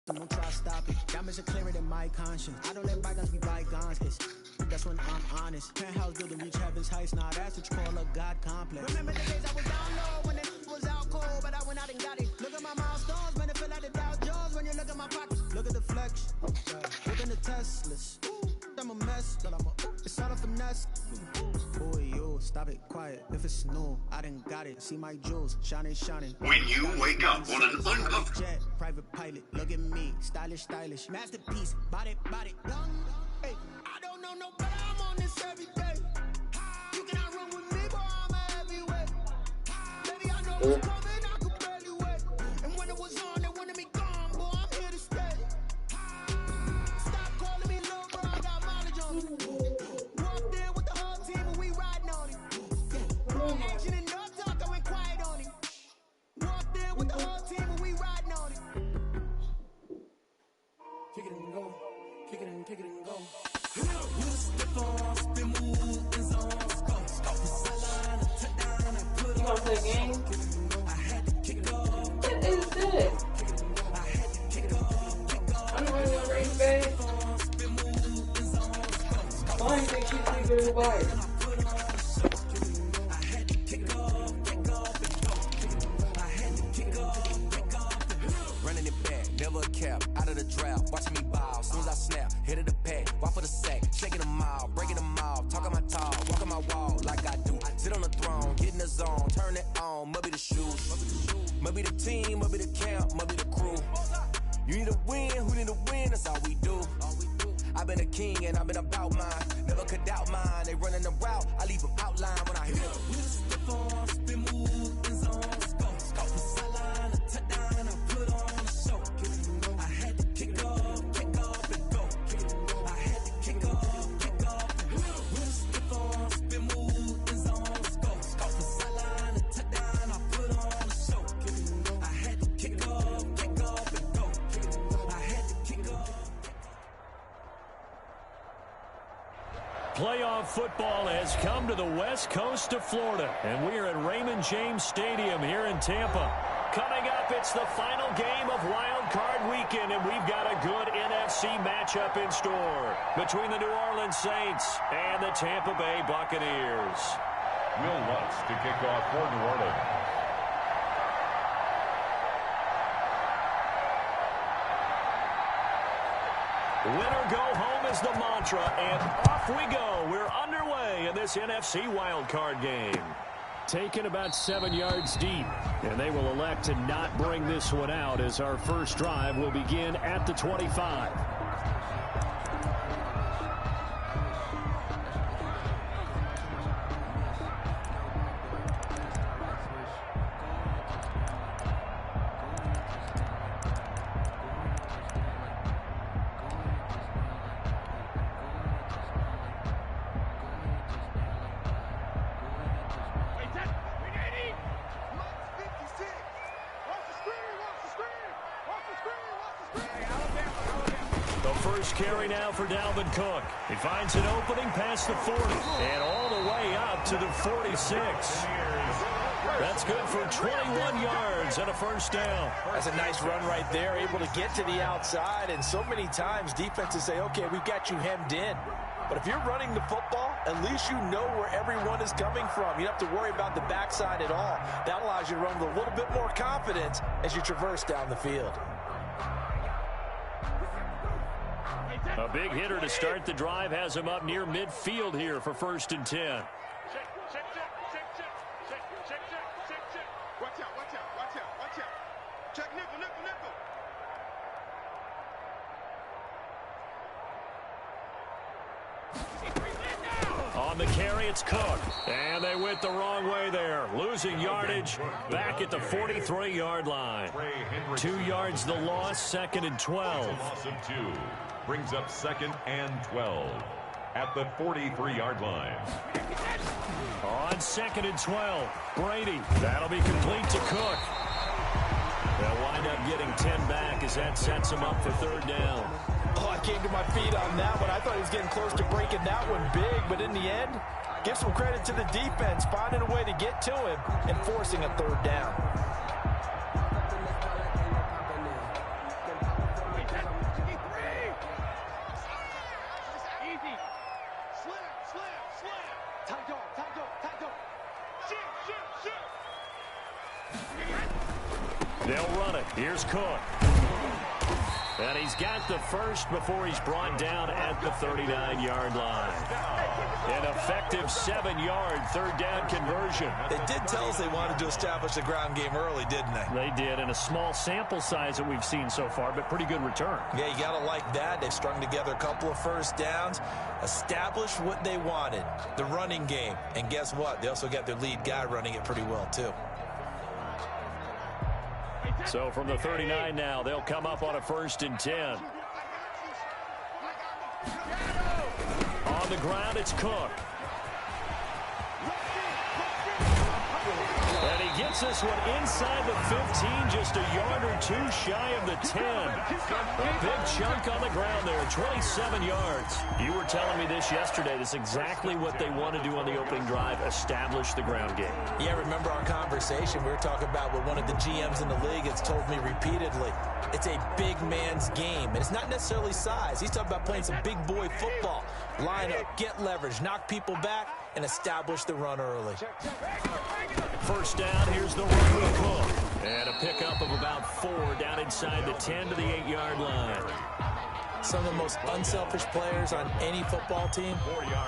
Don't try to stop it. Diamonds are clearer than my conscience. I don't let bygones be bygones. That's when I'm honest. Penthouse building reach heaven's heights. Now that's what you call a God complex. Remember the days I was down low when it was out cold, but I went out and got it. Look at my milestones, man, it feel like the Dow Jones when you look at my pockets. Look at the flex. Look at the Teslas. I'm a mess, but it's all a finesse. Boy, yo, stop it, quiet. If it's new, I done got it. See my jewels, shining. When you wake up on an uncovered jet, private pilot, look at me, stylish, masterpiece, body, young. Hey, I don't know no better, I'm on this every day. You cannot run with me, boy, I'm a heavyweight. Baby, I know it's coming, I could barely wait. And when it was on, they wanted me gone, boy, I'm here to stay. Stop calling me little bro, I got mileage on me. Walked in with the whole team and we riding on it. Action and no talk, I went quiet on it. Walked in with the whole team and we riding on it. Kick it and go, kick it and go. You want to play a game? It is good. I don't really want to race bag. Why do you think she's leaving the wire? Running it back, never a cap, out of the draft, watching me ball, soon as I snap, hit of the pack, walk for the sack, shaking them all, breaking them off, talking my talk, walking my wall like I do, sit on the throne, get in the zone, turn it on, must be the shoes, must be the team, must be the camp, must be the crew, you need a win, who need a win, that's all we do. I've been a king and I've been about mine, never could doubt mine, they running the route, I leave them outline when I hit them. Playoff football has come to the west coast of Florida, and we are at Raymond James Stadium here in Tampa. Coming up, it's the final game of Wild Card Weekend, and we've got a good NFC matchup in store between the New Orleans Saints and the Tampa Bay Buccaneers. Will Lutz to kick off for New Orleans. Winner go home is the mantra, and off we go. We're underway in this NFC wildcard game. Taken about 7 yards deep, and they will elect to not bring this one out as our first drive will begin at the 25. Carry now for Dalvin Cook. He finds an opening past the 40 and all the way up to the 46. That's good for 21 yards and a first down. That's a nice run right there, able to get to the outside, and so many times defenses say, okay, we've got you hemmed in. But if you're running the football, at least you know where everyone is coming from. You don't have to worry about the backside at all. That allows you to run with a little bit more confidence as you traverse down the field. A big hitter to start the drive has him up near midfield here for 1st and 10. Watch out. Check nickel. On the carry, it's Cook. And they went the wrong way there. Losing yardage back at the 43-yard line. 2 yards the loss, 2nd and 12. Loss of 2. Brings up 2nd and 12 at the 43-yard line. On 2nd and 12, Brady. That'll be complete to Cook. They'll wind up getting 10 back as that sets him up for 3rd down. Oh, I came to my feet on that one. I thought he was getting close to breaking that one big, but in the end, give some credit to the defense, finding a way to get to him and forcing a 3rd down. They'll run it. Here's Cook. And he's got the first before he's brought down at the 39-yard line. An effective 7-yard third down conversion. They did tell us they wanted to establish the ground game early, didn't they? They did, in a small sample size that we've seen so far, but pretty good return. Yeah, you got to like that. They've strung together a couple of first downs, established what they wanted, the running game. And guess what? They also got their lead guy running it pretty well, too. So from the 39 now, they'll come up on a 1st and 10. On the ground, it's Cook. And he gets this one inside the 15, just a yard or two shy of the 10. A big chunk on the ground there, 27 yards. You were telling me this yesterday. This is exactly what they want to do on the opening drive, establish the ground game. Yeah, remember our conversation? We were talking about what one of the GMs in the league has told me repeatedly. It's a big man's game, and it's not necessarily size. He's talking about playing some big boy football. Line up, get leverage, knock people back, and establish the run early. First down, here's the run with Cook. And a pickup of about 4 down inside the 10 to the 8-yard line. Some of the most unselfish players on any football team,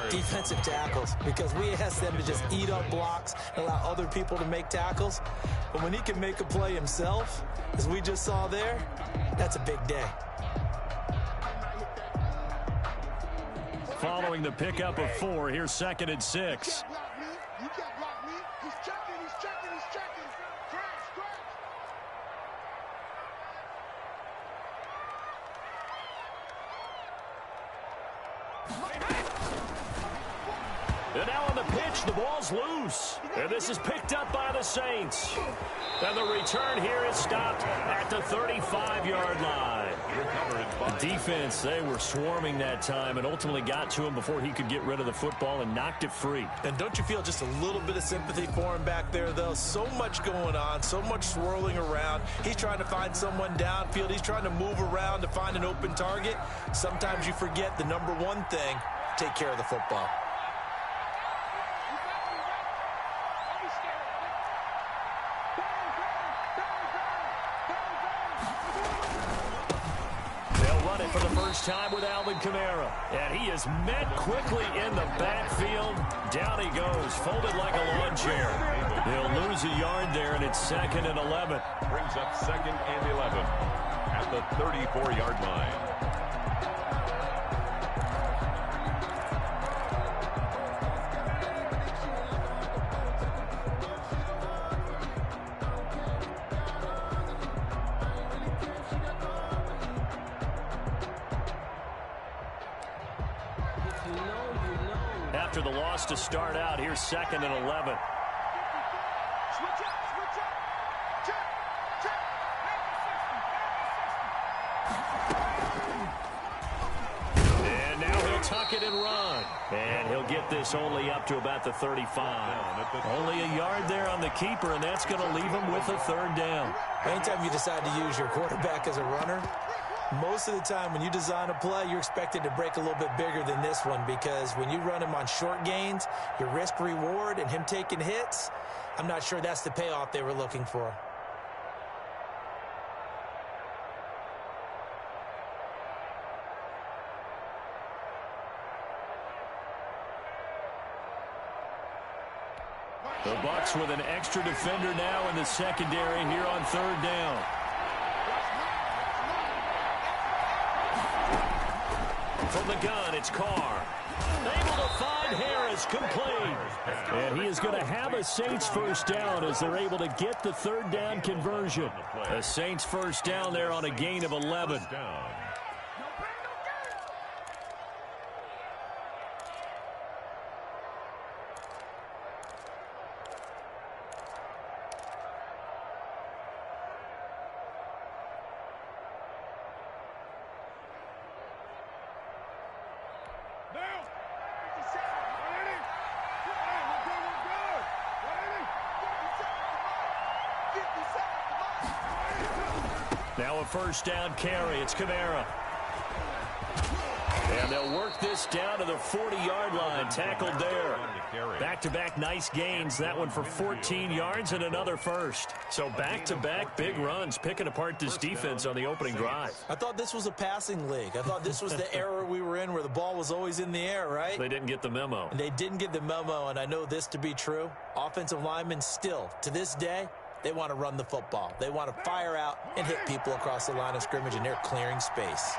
defensive tackles, because we ask them to just eat up blocks and allow other people to make tackles. But when he can make a play himself, as we just saw there, that's a big day. Following the pickup of 4, here's 2nd and 6. You can't block me. He's checking. Scratch. And now on the pitch, the ball's loose. And this is picked up by the Saints. And the return here is stopped at the 35-yard line. The defense, they were swarming that time and ultimately got to him before he could get rid of the football and knocked it free. And don't you feel just a little bit of sympathy for him back there, though? So much going on, so much swirling around. He's trying to find someone downfield. He's trying to move around to find an open target. Sometimes you forget the number one thing, take care of the football. For the first time with Alvin Kamara. And he is met quickly in the backfield. Down he goes, folded like a lawn chair. They'll lose a yard there, and it's 2nd and 11. Brings up 2nd and 11 at the 34-yard line. After the loss to start out, here's 2nd and 11. Switch up. Check. And now he'll tuck it and run. And he'll get this only up to about the 35. Only a yard there on the keeper, and that's going to leave him with a 3rd down. Anytime you decide to use your quarterback as a runner, most of the time when you design a play, you're expected to break a little bit bigger than this one, because when you run him on short gains, your risk-reward and him taking hits, I'm not sure that's the payoff they were looking for. The Bucs with an extra defender now in the secondary here on 3rd down. From the gun, it's Carr. Able to find Harris, complete. And he is going to have a Saints first down as they're able to get the 3rd down conversion. A Saints first down there on a gain of 11. Now a first down carry. It's Kamara. And they'll work this down to the 40-yard line. Tackled there. Back-to-back nice gains. That one for 14 yards and another first. So back-to-back big runs, picking apart this defense on the opening drive. I thought this was a passing league. I thought this was the era we were in where the ball was always in the air, right? They didn't get the memo. And they didn't get the memo, and I know this to be true. Offensive linemen still, to this day, they want to run the football. They want to fire out and hit people across the line of scrimmage, and they're clearing space.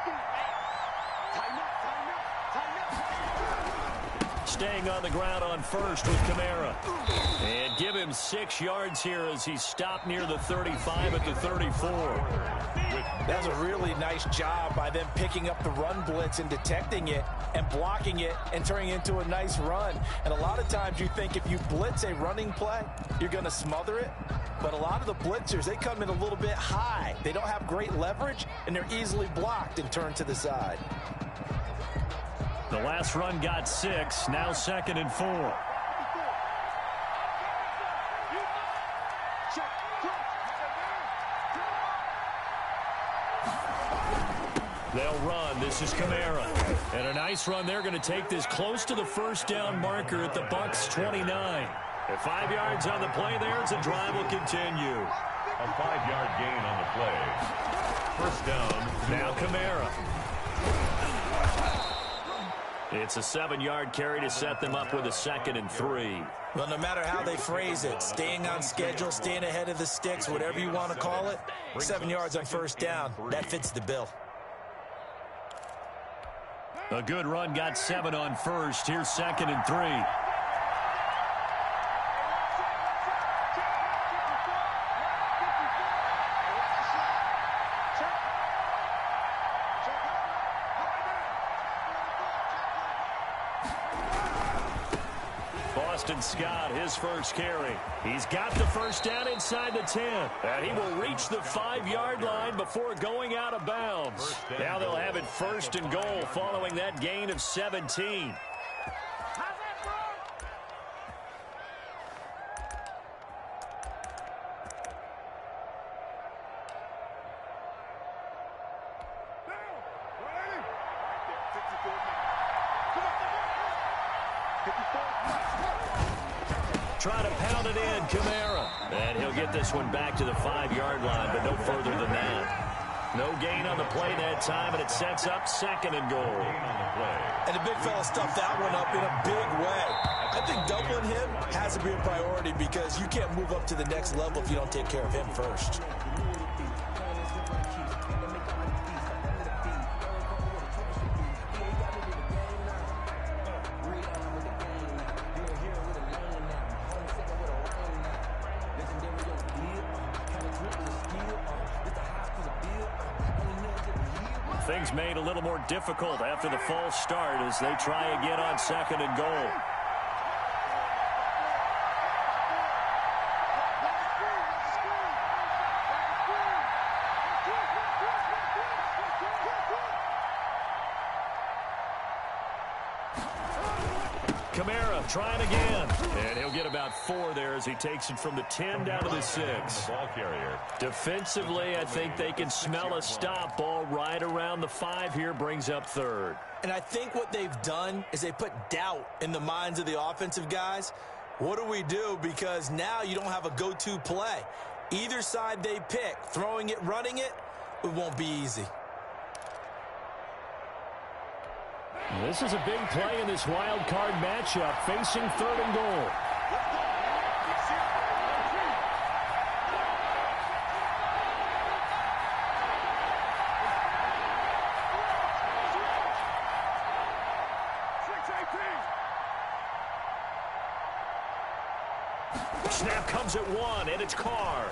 Staying on the ground on first with Kamara. And give him 6 yards here as he stopped near the 35 at the 34. That was a really nice job by them picking up the run blitz and detecting it and blocking it and turning it into a nice run. And a lot of times you think if you blitz a running play, you're going to smother it. But a lot of the blitzers, they come in a little bit high. They don't have great leverage, and they're easily blocked and turned to the side. The last run got 6, now 2nd and 4. They'll run. This is Kamara. And a nice run. They're going to take this close to the first down marker at the Bucs 29. At 5 yards on the play there, as the drive will continue. A 5-yard gain on the play. First down. Now Kamara. It's a 7-yard carry to set them up with a 2nd and 3. Well, no matter how they phrase it, staying on schedule, staying ahead of the sticks, whatever you want to call it, 7 yards on first down, that fits the bill. A good run got 7 on first. Here's 2nd and 3. Scott, his first carry. He's got the first down inside the 10. And he will reach the 5-yard line before going out of bounds. Now they'll have it 1st and goal following that gain of 17. Try to pound it in, Kamara. And he'll get this one back to the 5-yard line, but no further than that. No gain on the play that time, and it sets up 2nd and goal. And the big fella stuffed that one up in a big way. I think doubling him has to be a priority because you can't move up to the next level if you don't take care of him first. Things made a little more difficult after the false start as they try again on 2nd and goal. Kamara trying again. And he'll get about 4 there as he takes it from the 10 down to the 6. Ball carrier. Defensively, I think they can smell a stop. Ball right around the 5 here, brings up 3rd. And I think what they've done is they put doubt in the minds of the offensive guys. What do we do? Because now you don't have a go-to play. Either side they pick, throwing it, running it, it won't be easy. This is a big play in this wild card matchup, facing 3rd and goal. Snap comes at 1, and it's Carr.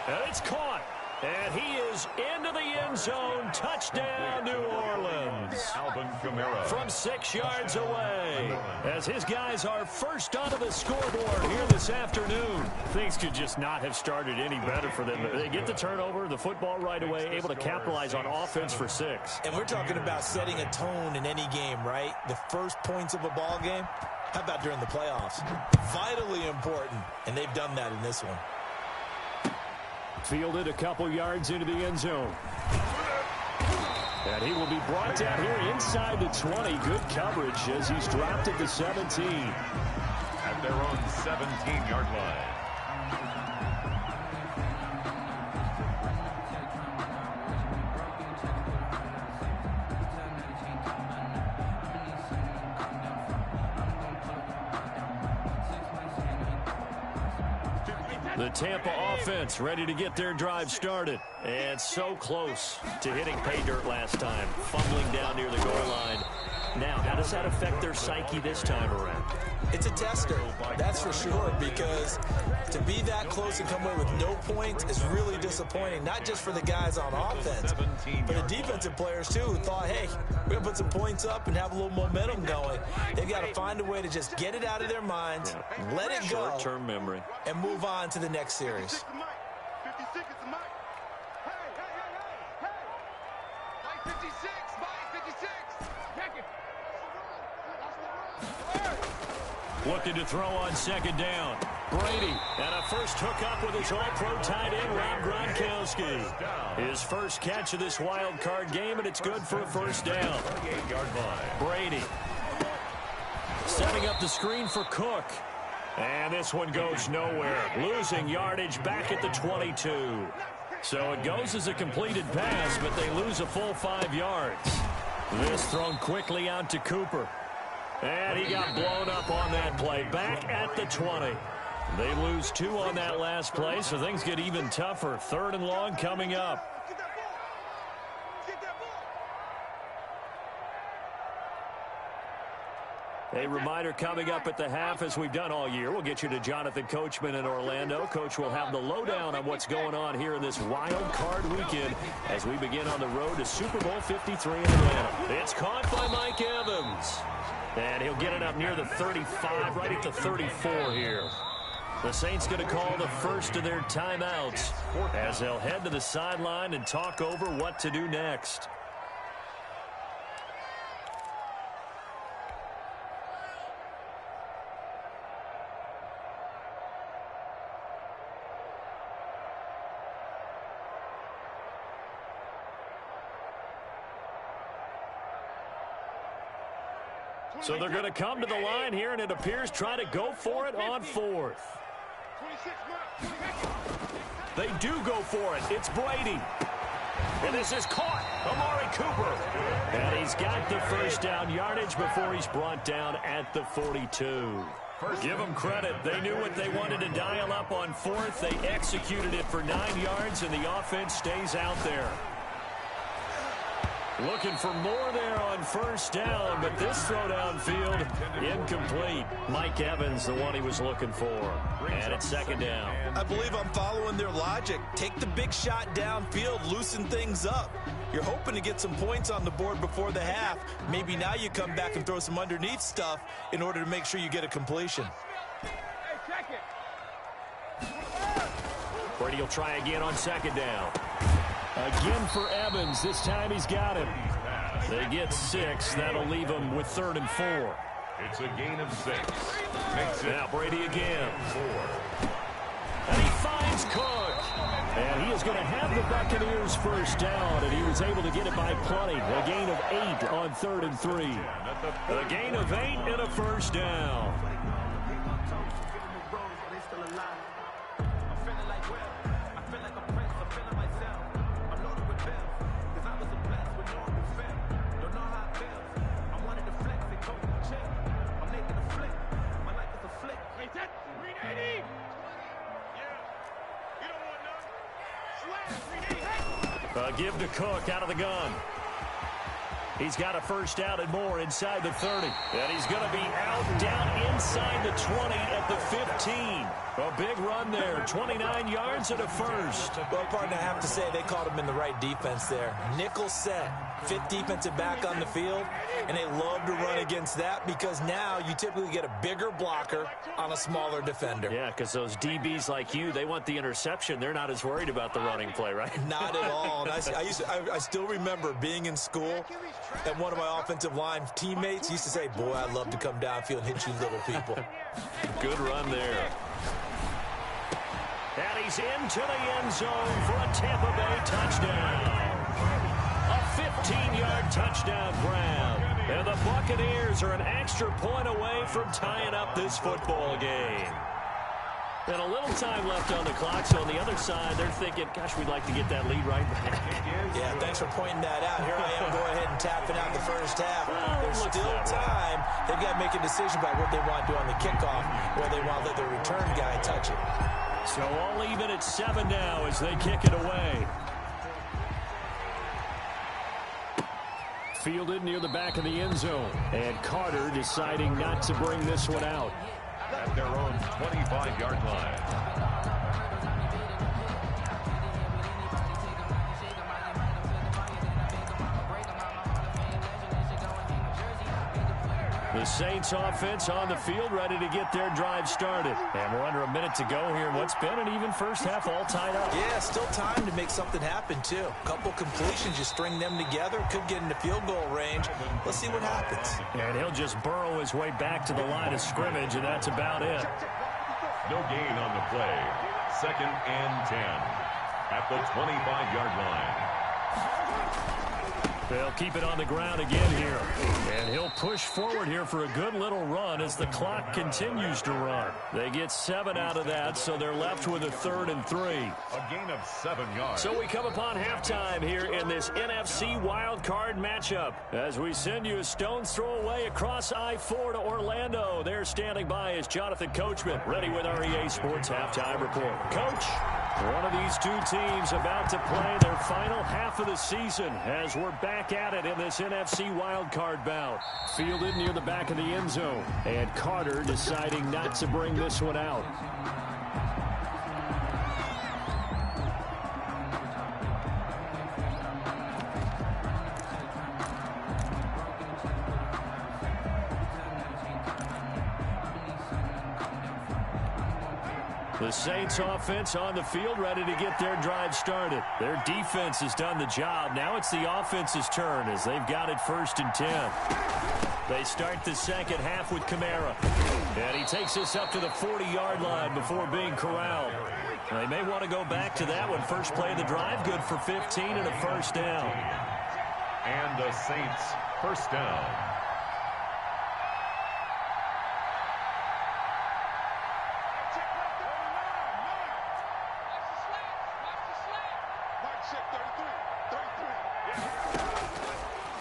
And it's caught. And he is into the end zone. Touchdown, New Orleans. Alvin Kamara. From 6 yards away. As his guys are first onto the scoreboard here this afternoon. Things could just not have started any better for them. They get the turnover, the football right away, able to capitalize on offense for 6. And we're talking about setting a tone in any game, right? The first points of a ball game. How about during the playoffs? Vitally important. And they've done that in this one. Fielded a couple yards into the end zone. And he will be brought down here inside the 20. Good coverage as he's dropped at the 17. At their own 17-yard line. The Tampa offense ready to get their drive started. And so close to hitting pay dirt last time. Fumbling down near the goal line. Now, how does that affect their psyche this time around? It's a tester, that's for sure, because to be that close and come away with no points is really disappointing, not just for the guys on offense, but the defensive players, too, who thought, hey, we're going to put some points up and have a little momentum going. They've got to find a way to just get it out of their minds, let it go, short-term memory, and move on to the next series. 56 is the mic. Hey. Mike 56, Mike 56. Check it. Looking to throw on second down. Brady, and a first hookup with his all-pro tight end, Rob Gronkowski. His first catch of this wild card game, and it's good for a first down. 38-yard line. Brady setting up the screen for Cook. And this one goes nowhere. Losing yardage back at the 22. So it goes as a completed pass, but they lose a full 5 yards. This thrown quickly out to Cooper. And he got blown up on that play. Back at the 20. They lose 2 on that last play, so things get even tougher. 3rd and long coming up. A reminder coming up at the half, as we've done all year. We'll get you to Jonathan Coachman in Orlando. Coach will have the lowdown on what's going on here in this wild card weekend as we begin on the road to Super Bowl 53 in Atlanta. It's caught by Mike Evans. And he'll get it up near the 35, right at the 34 here. The Saints going to call the first of their timeouts as they'll head to the sideline and talk over what to do next. So they're going to come to the line here, and it appears try to go for it on 4th. They do go for it. It's Brady. And this is caught. Amari Cooper. And he's got the first down yardage before he's brought down at the 42. Give them credit. They knew what they wanted to dial up on 4th. They executed it for 9 yards, and the offense stays out there. Looking for more there on first down, but this throw downfield incomplete. Mike Evans, the one he was looking for. And it's second down. I believe I'm following their logic. Take the big shot downfield, loosen things up. You're hoping to get some points on the board before the half. Maybe now you come back and throw some underneath stuff in order to make sure you get a completion. Brady will try again on second down. Again for Evans. This time he's got him. They get 6. That'll leave him with 3rd and 4. It's a gain of 6. Makes it now Brady again. 4. And he finds Cook. And he is going to have the Buccaneers first down, and he was able to get it by plenty. A gain of 8 on 3rd and 3. A gain of 8 and a first down. Give to Cook out of the gun. He's got a first down and more inside the 30. And he's going to be out down inside the 20 at the 15. A big run there. 29 yards and a first. Well, partner, I have to say they caught him in the right defense there. Nickel set. 5th defensive back on the field. And they love to run against that because now you typically get a bigger blocker on a smaller defender. Yeah, because those DBs like you, they want the interception. They're not as worried about the running play, right? Not at all. And I still remember being in school, and one of my offensive line teammates used to say, boy, I'd love to come downfield and hit you little people. Good run there. And he's into the end zone for a Tampa Bay touchdown. A 15-yard Touchdown grab. And the Buccaneers are an extra point away from tying up this football game. And a little time left on the clock, so on the other side, they're thinking, gosh, we'd like to get that lead right back. Yeah, thanks for pointing that out. Here I am going ahead and tapping out the first half. There's still time. They've got to make a decision about what they want to do on the kickoff, or they want to let the return guy touch it. So all even at 7 now as they kick it away. Fielded near the back of the end zone. And Carter deciding not to bring this one out. At their own 25-yard line. The Saints offense on the field ready to get their drive started. And we're under a minute to go here in what's been an even first half all tied up. Yeah, still time to make something happen, too. A couple completions, you string them together, could get into field goal range. Let's see what happens. And he'll just burrow his way back to the line of scrimmage, and that's about it. No gain on the play. 2nd and 10 at the 25-yard line. They'll keep it on the ground again here. And he'll push forward here for a good little run as the clock continues to run. They get 7 out of that, so they're left with a 3rd and 3. A gain of 7 yards. So we come upon halftime here in this NFC wildcard matchup. As we send you a stone's throw away across I-4 to Orlando. There standing by is Jonathan Coachman, ready with REA Sports Halftime Report. Coach, one of these two teams about to play their final half of the season as we're back at it in this NFC wildcard bout. Fielded near the back of the end zone. And Carter deciding not to bring this one out. The Saints offense on the field ready to get their drive started. Their defense has done the job. Now it's the offense's turn as they've got it 1st and 10. They start the second half with Kamara. And he takes us up to the 40-yard line before being corralled. They may want to go back to that one. First play of the drive, good for 15 and a first down. And the Saints first down.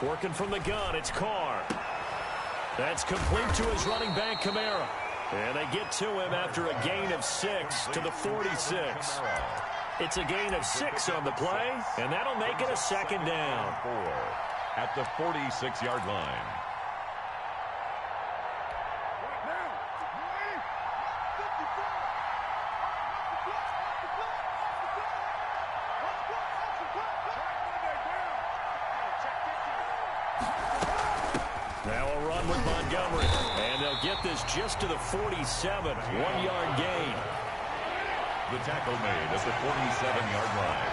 Working from the gun, it's Carr. That's complete to his running back, Kamara. And they get to him after a gain of 6 to the 46. It's a gain of 6 on the play, and that'll make it a 2nd down. 4 at the 46-yard line. Get this just to the 47, 1-yard gain. The tackle made at the 47-yard line.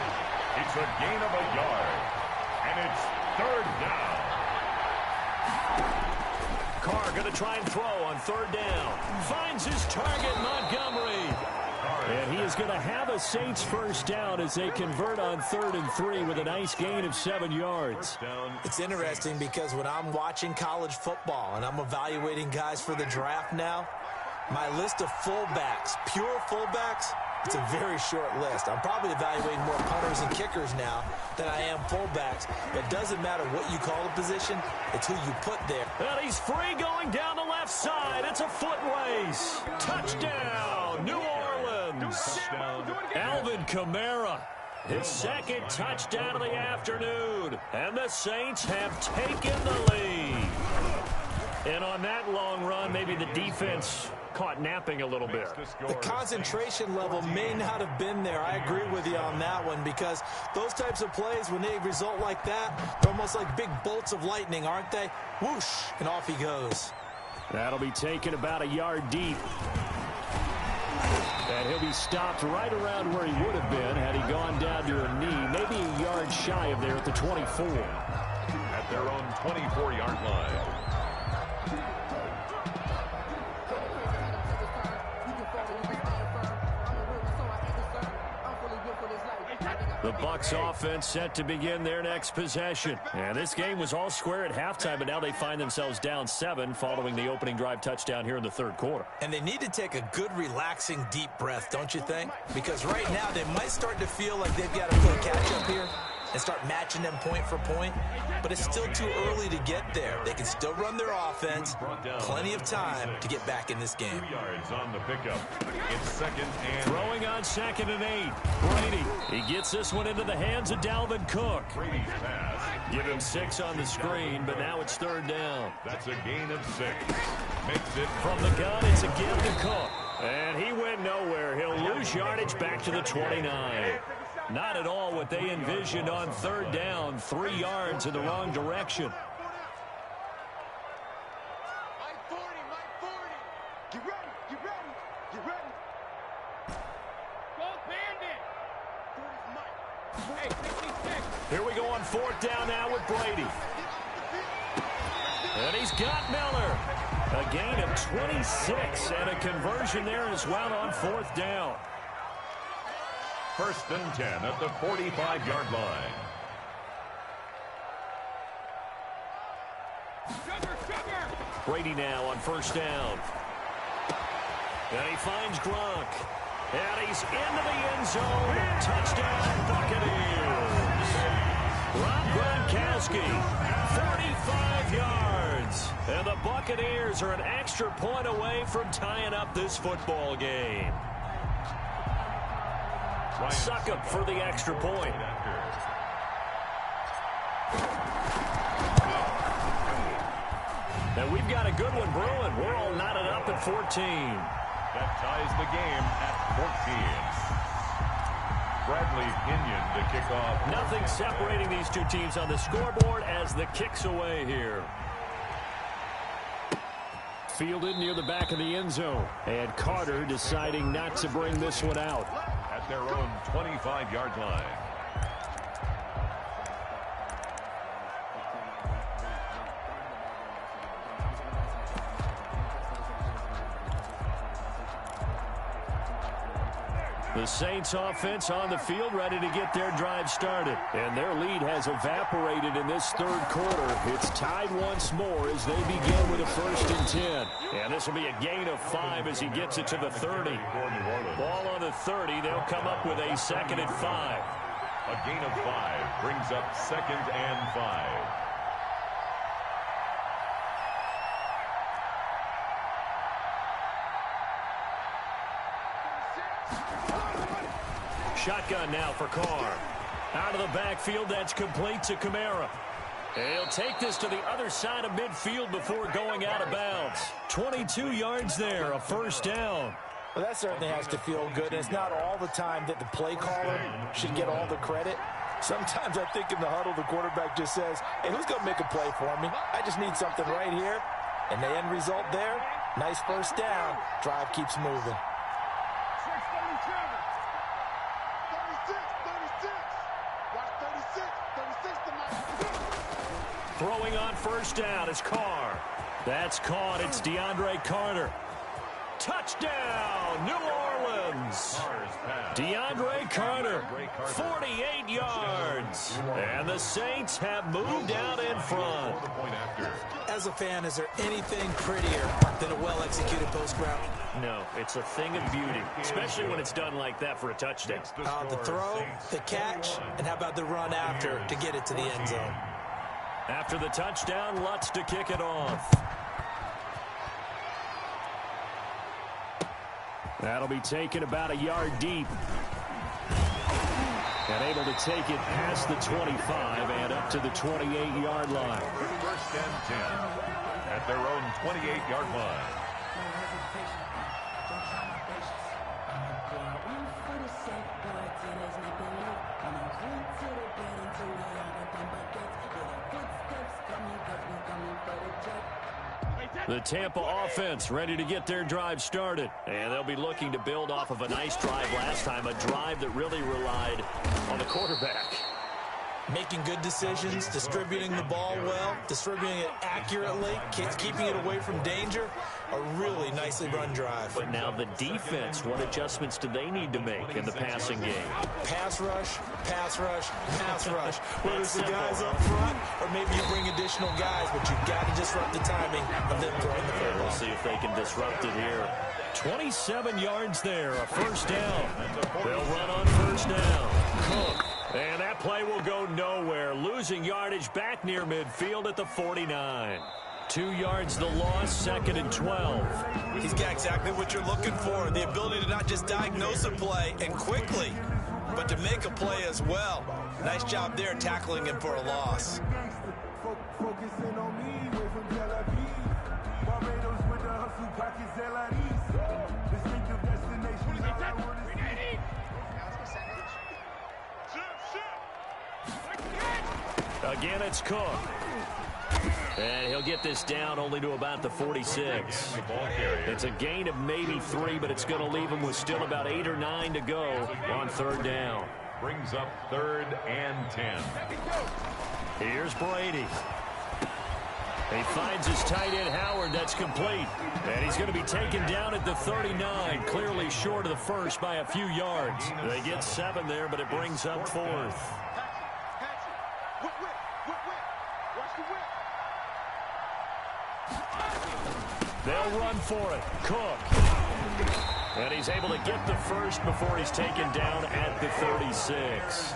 It's a gain of a yard, and it's 3rd down. Carr going to try and throw on 3rd down. Finds his target, Montgomery. And he is going to have a Saints first down as they convert on 3rd and 3 with a nice gain of 7 yards. It's interesting because when I'm watching college football and I'm evaluating guys for the draft now, my list of fullbacks, pure fullbacks, it's a very short list. I'm probably evaluating more punters and kickers now than I am fullbacks. But it doesn't matter what you call the position, it's who you put there. And he's free going down the left side. It's a foot race. Touchdown, New Orleans. Alvin Kamara, his 2nd touchdown of the afternoon. And the Saints have taken the lead. And on that long run, maybe the defense caught napping a little bit. The concentration level may not have been there. I agree with you on that one because those types of plays, when they result like that, they're almost like big bolts of lightning, aren't they? Whoosh, and off he goes. That'll be taken about a yard deep. And he'll be stopped right around where he would have been had he gone down to a knee, maybe a yard shy of there at the 24. At their own 24-yard line. The Bucs offense set to begin their next possession. And this game was all square at halftime, but now they find themselves down 7 following the opening drive touchdown here in the third quarter. And they need to take a good, relaxing, deep breath, don't you think? Because right now they might start to feel like they've got to play catch-up here and start matching them point for point. But it's still too early to get there. They can still run their offense. Plenty of time to get back in this game. 2 yards on the pickup. It's second and... Throwing on 2nd and 8. Brady, he gets this one into the hands of Dalvin Cook. Brady's pass. Give him 6 on the screen, but now it's 3rd down. That's a gain of 6. Makes it... From the gun, it's a give to Cook. And he went nowhere. He'll lose yardage back to the 29. Not at all what they envisioned on 3rd down. 3 yards in the wrong direction. Get ready, get ready, get ready. Go Bandit. Hey, 66. Here we go on 4th down now with Brady. And he's got Miller. A gain of 26 and a conversion there as well on 4th down. 1st and 10 at the 45-yard line. Brady now on 1st down. And he finds Gronk. And he's into the end zone. Touchdown, Buccaneers. Rob Gronkowski, 45 yards. And the Buccaneers are an extra point away from tying up this football game. Succop for the extra point. And we've got a good one brewing. We're all knotted up at 14. That ties the game at 14. Bradley Pinion to kick off. Nothing separating these two teams on the scoreboard as the kick's away here. Fielded near the back of the end zone. And Carter deciding not to bring this one out. At their own 25-yard line. The Saints offense on the field ready to get their drive started. And their lead has evaporated in this 3rd quarter. It's tied once more as they begin with a 1st and 10. And this will be a gain of 5 as he gets it to the 30. Ball on the 30. They'll come up with a 2nd and 5. A gain of 5 brings up 2nd and 5. Shotgun now for Carr. Out of the backfield, that's complete to Kamara. He'll take this to the other side of midfield before going out of bounds. 22 yards there, a 1st down. Well, that certainly has to feel good. It's not all the time that the play caller should get all the credit. Sometimes I think in the huddle, the quarterback just says, hey, who's going to make a play for me? I just need something right here. And the end result there, nice 1st down. Drive keeps moving. Throwing on 1st down is Carr. That's caught. It's DeAndre Carter. Touchdown, New Orleans. DeAndre Carter, 48 yards. And the Saints have moved out in front. As a fan, is there anything prettier than a well-executed post route? No, it's a thing of beauty, especially when it's done like that for a touchdown. The throw, the catch, and how about the run after to get it to the end zone? After the touchdown, Lutz to kick it off. That'll be taken about a yard deep. And able to take it past the 25 and up to the 28-yard line. 1st and 10 at their own 28-yard line. The Tampa offense ready to get their drive started. And they'll be looking to build off of a nice drive last time, a drive that really relied on the quarterback. Making good decisions, distributing the ball well, distributing it accurately, keeping it away from danger. A really nicely run drive. But now the defense, what adjustments do they need to make in the passing game? Pass rush, pass rush, pass rush. Whether it's the guys up front or maybe you bring additional guys, but you've got to disrupt the timing of them throwing the football. We'll see if they can disrupt it here. 27 yards there, a first down. They'll run on first down. Cook. And that play will go nowhere, losing yardage back near midfield at the 49. 2 yards the loss, 2nd and 12. He's got exactly what you're looking for, the ability to not just diagnose a play and quickly, but to make a play as well. Nice job there tackling him for a loss. Focusing on me, away from Tel Aviv. Barbados with the hustle, pockets LIDs. Distinctive destination, all I want to see. Again, it's Cook. And he'll get this down only to about the 46. It's a gain of maybe 3, but it's going to leave him with still about 8 or 9 to go on 3rd down. Brings up 3rd and 10. Here's Brady. He finds his tight end, Howard. That's complete. And he's going to be taken down at the 39, clearly short of the first by a few yards. They get 7 there, but it brings up 4th. They'll run for it. Cook. And he's able to get the first before he's taken down at the 36.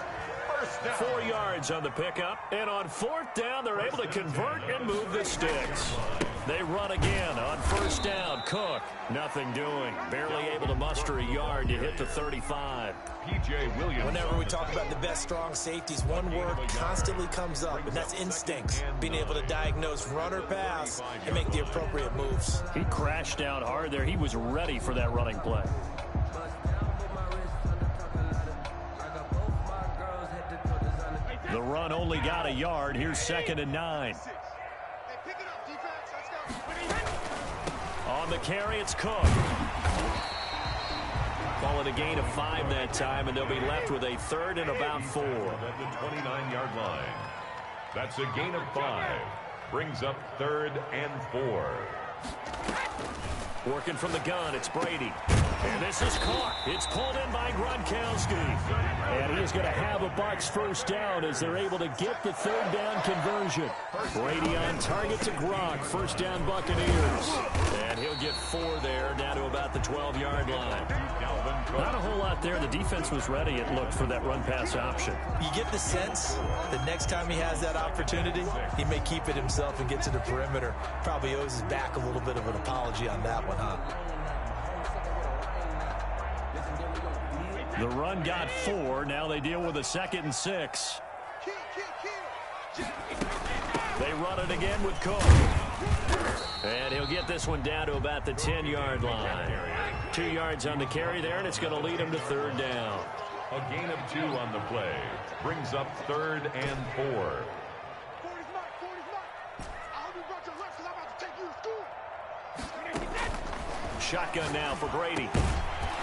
4 yards on the pickup. And on 4th down, they're able to convert and move the sticks. They run again on 1st down. Cook, nothing doing. Barely able to muster a yard to hit the 35. P.J. Williams. Whenever we talk about the best strong safeties, one word constantly comes up, and that's instincts. Being able to diagnose run or pass and make the appropriate moves. He crashed down hard there. He was ready for that running play. The run only got a yard. Here's 2nd and 9. On the carry, it's Cook. Call it a gain of 5 that time, and they'll be left with a 3rd and about 4. At the 29-yard line. That's a gain of 5. Brings up 3rd and 4. Working from the gun, it's Brady. And this is caught. It's pulled in by Gronkowski. And he is going to have a Bucs first down as they're able to get the 3rd down conversion. Brady on target to Gronk. First down Buccaneers. And he'll get 4 there, down to about the 12-yard line. Not a whole lot there. The defense was ready, it looked, for that run-pass option. You get the sense that next time he has that opportunity, he may keep it himself and get to the perimeter. Probably owes his back a little bit of an apology on that one, huh? The run got 4. Now they deal with a 2nd and 6. They run it again with Cook. And he'll get this one down to about the 10-yard line. 2 yards on the carry there, and it's going to lead him to 3rd down. A gain of 2 on the play. Brings up 3rd and 4. Shotgun now for Brady.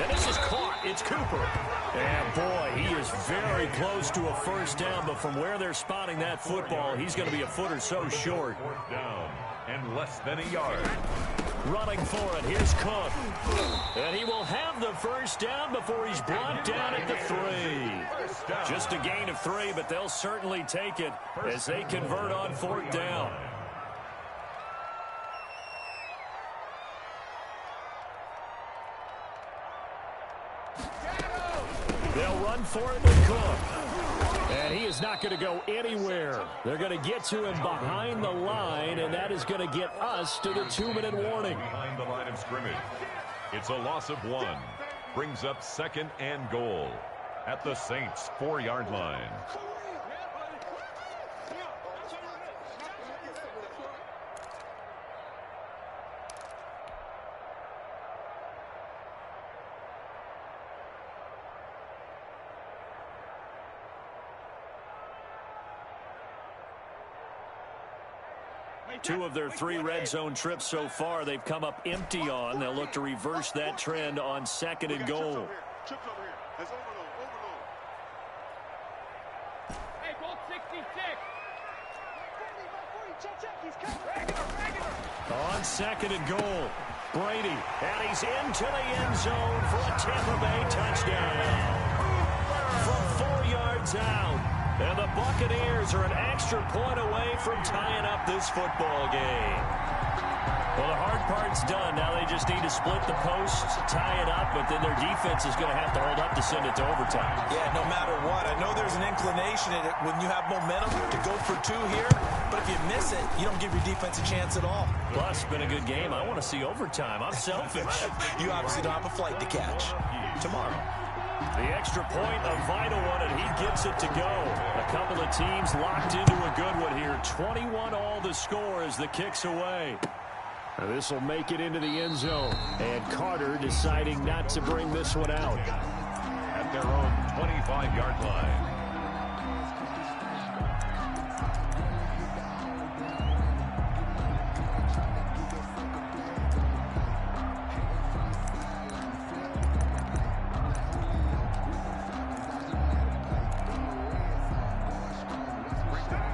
And this is caught. It's Cooper. And, boy, he is very close to a first down, but from where they're spotting that football, he's going to be a foot or so short. 4th down and less than a yard. Running for it. Here's Cook. And he will have the first down before he's brought down at the 3. Just a gain of 3, but they'll certainly take it as they convert on 4th down. They'll run for it with Cook. And he is not going to go anywhere. They're going to get to him behind the line, and that is going to get us to the 2-minute warning. Behind the line of scrimmage. It's a loss of 1. Brings up 2nd and goal at the Saints' 4-yard line. Two of their 3 red zone trips so far, they've come up empty on. They'll look to reverse that trend on 2nd and goal. Trips over here. That's overload. On second and goal, Brady, and he's into the end zone for a Tampa Bay touchdown. From 4 yards out, and the Buccaneers are an extra point away from tying up this football game. Well, the hard part's done. Now they just need to split the posts, tie it up, but then their defense is going to have to hold up to send it to overtime. Yeah, no matter what. I know there's an inclination in it when you have momentum to go for 2 here, but if you miss it, you don't give your defense a chance at all. Plus, been a good game. I want to see overtime. I'm selfish. You obviously don't have a flight to catch. Tomorrow. The extra point, a vital one, and he gets it to go. A couple of teams locked into a good one here. 21 all the score as the kick's away. This will make it into the end zone. And Carter deciding not to bring this one out. At their own 25-yard line.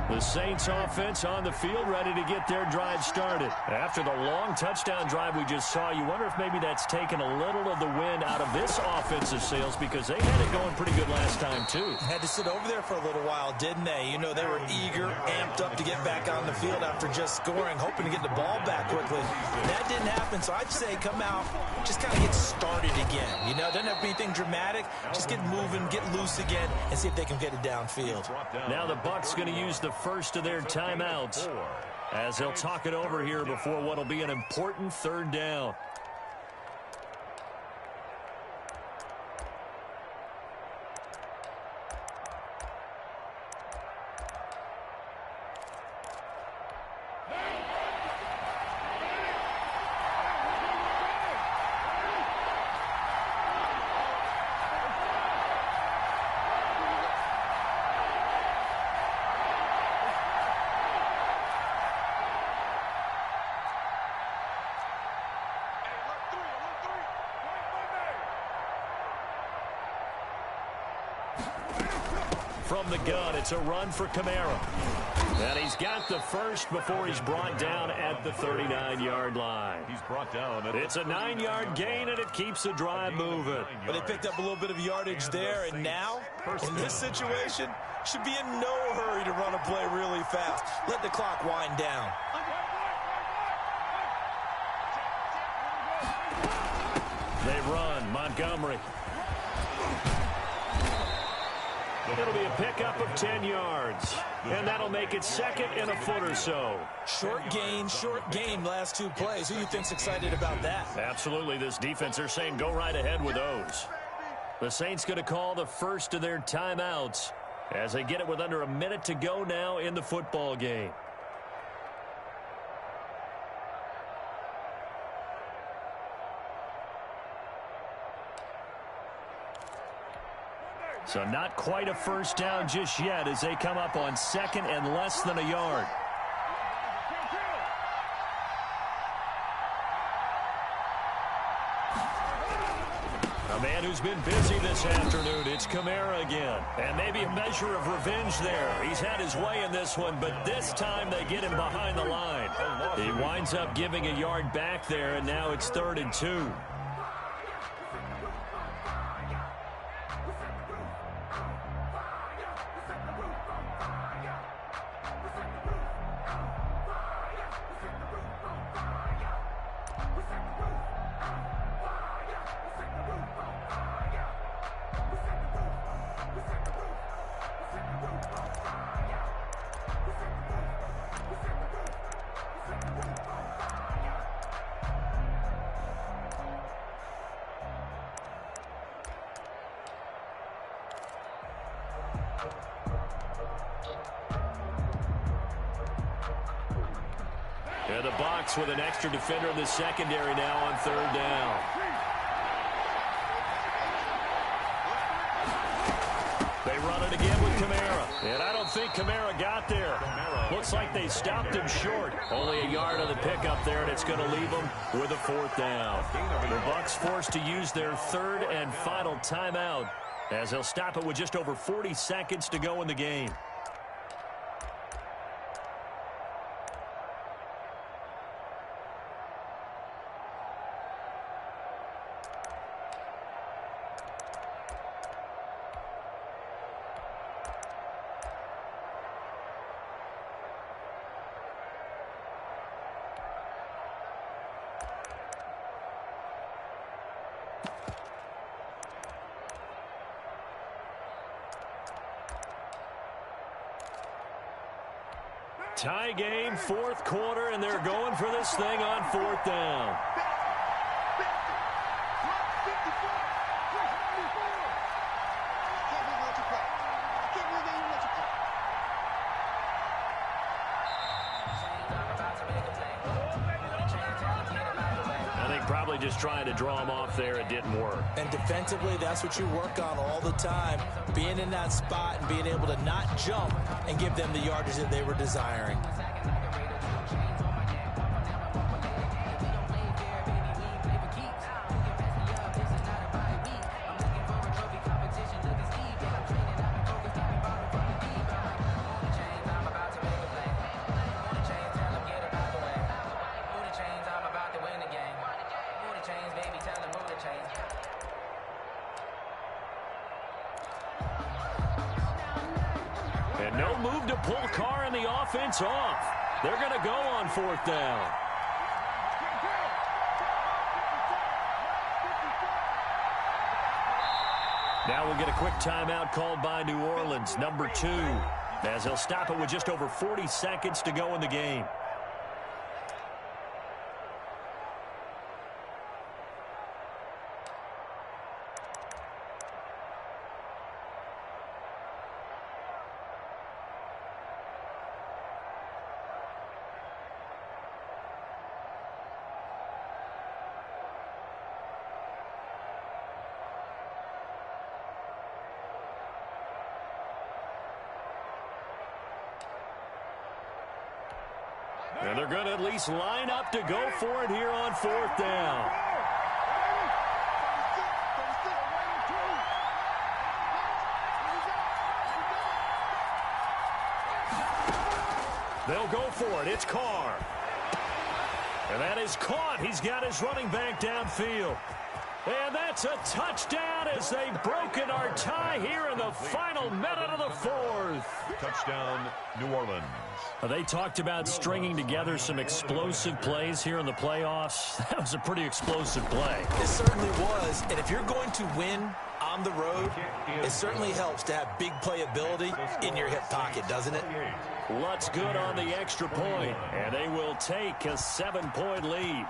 The Saints offense on the field, ready to get their drive started. After the long touchdown drive we just saw, you wonder if maybe that's taken a little of the wind out of this offensive sails, because they had it going pretty good last time, too. Had to sit over there for a little while, didn't they? You know, they were eager, amped up to get back on the field after just scoring, hoping to get the ball back quickly. That didn't happen, so I'd say come out, just kind of get started again. You know, doesn't have to be anything dramatic. Just get moving, get loose again, and see if they can get it downfield. Now the Bucs going to use the first of their timeouts as they'll talk it over here before what will be an important third down. From the gun, it's a run for Kamara. And he's got the first before he's brought down at the 39-yard line. He's brought down. It's a 9-yard gain, and it keeps the drive moving. But they picked up a little bit of yardage there, and now, in this situation, should be in no hurry to run a play really fast. Let the clock wind down. They run. Montgomery. It'll be a pickup of 10 yards, and that'll make it second and a foot or so. Short gain last 2 plays. Who do you think's excited about that? Absolutely. This defense, they're saying go right ahead with those. The Saints going to call the first of their timeouts as they get it with under a minute to go now in the football game. So not quite a first down just yet as they come up on second and less than a yard. A man who's been busy this afternoon, it's Kamara again. And maybe a measure of revenge there. He's had his way in this one, but this time they get him behind the line. He winds up giving a yard back there, and now it's 3rd and 2. And the Bucs with an extra defender in the secondary now on 3rd down. They run it again with Kamara. And I don't think Kamara got there. Looks like they stopped him short. Only a yard on the pickup there, and it's going to leave them with a 4th down. The Bucs forced to use their 3rd and final timeout as they'll stop it with just over 40 seconds to go in the game. Tie game, fourth quarter, and they're going for this thing on fourth down. Probably just trying to draw him off there. It didn't work. And defensively, that's what you work on all the time. Being in that spot and being able to not jump and give them the yardage that they were desiring. And no move to pull Carr and the offense off. They're going to go on fourth down. Now we'll get a quick timeout called by New Orleans, number 2, as they'll stop it with just over 40 seconds to go in the game. And they're going to at least line up to go for it here on fourth down. They'll go for it. It's Carr. And that is caught. He's got his running back downfield. And that's a touchdown as they've broken our tie here in the final minute of the fourth. Touchdown, New Orleans. They talked about stringing together some explosive plays here in the playoffs. That was a pretty explosive play. It certainly was. And if you're going to win on the road, it certainly helps to have big playability in your hip pocket, doesn't it? Lutz good on the extra point, and they will take a 7-point lead.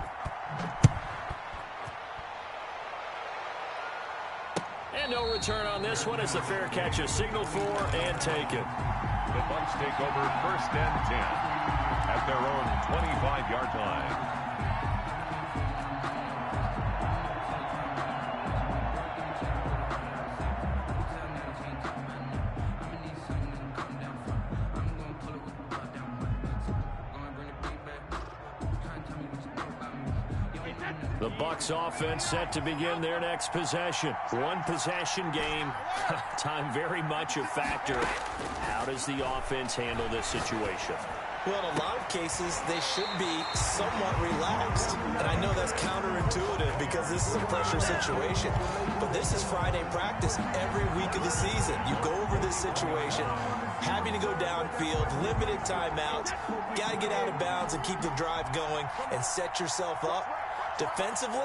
And no return on this one as the fair catch is signaled for and taken. The Bucs take over first and 10 at their own 25-yard line. The Bucs offense set to begin their next possession. One possession game. Time very much a factor. How does the offense handle this situation? Well, in a lot of cases, they should be somewhat relaxed. And I know that's counterintuitive because this is a pressure situation. But this is Friday practice every week of the season. You go over this situation, having to go downfield, limited timeouts, got to get out of bounds and keep the drive going and set yourself up. Defensively,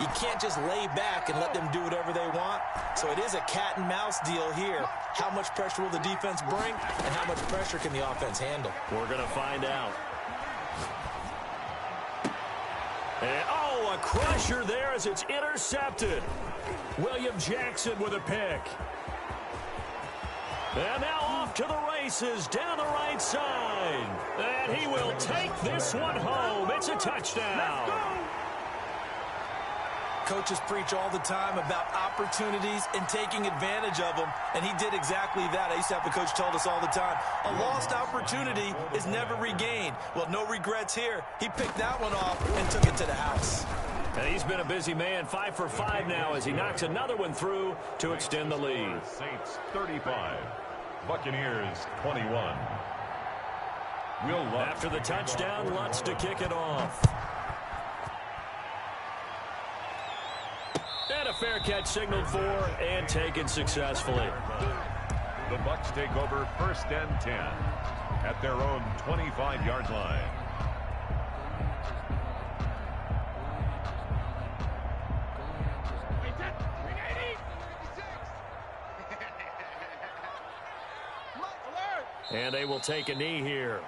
you can't just lay back and let them do whatever they want. So it is a cat and mouse deal here. How much pressure will the defense bring, and how much pressure can the offense handle? We're going to find out. And, oh, a crusher there as it's intercepted. William Jackson with a pick. And now off to the races down the right side. And he will take this one home. It's a touchdown. Coaches preach all the time about opportunities and taking advantage of them, and he did exactly that. I used to have a coach told us all the time, a lost opportunity is never regained. Well, no regrets here. He picked that one off and took it to the house. And he's been a busy man, 5 for 5 now as he knocks another one through to extend the lead. Saints 35, Buccaneers 21. Will Lutz. After the touchdown, Lutz to kick it off. And a fair catch signaled for and taken successfully. The Bucs take over first and 10 at their own 25-yard line. And they will take a knee here.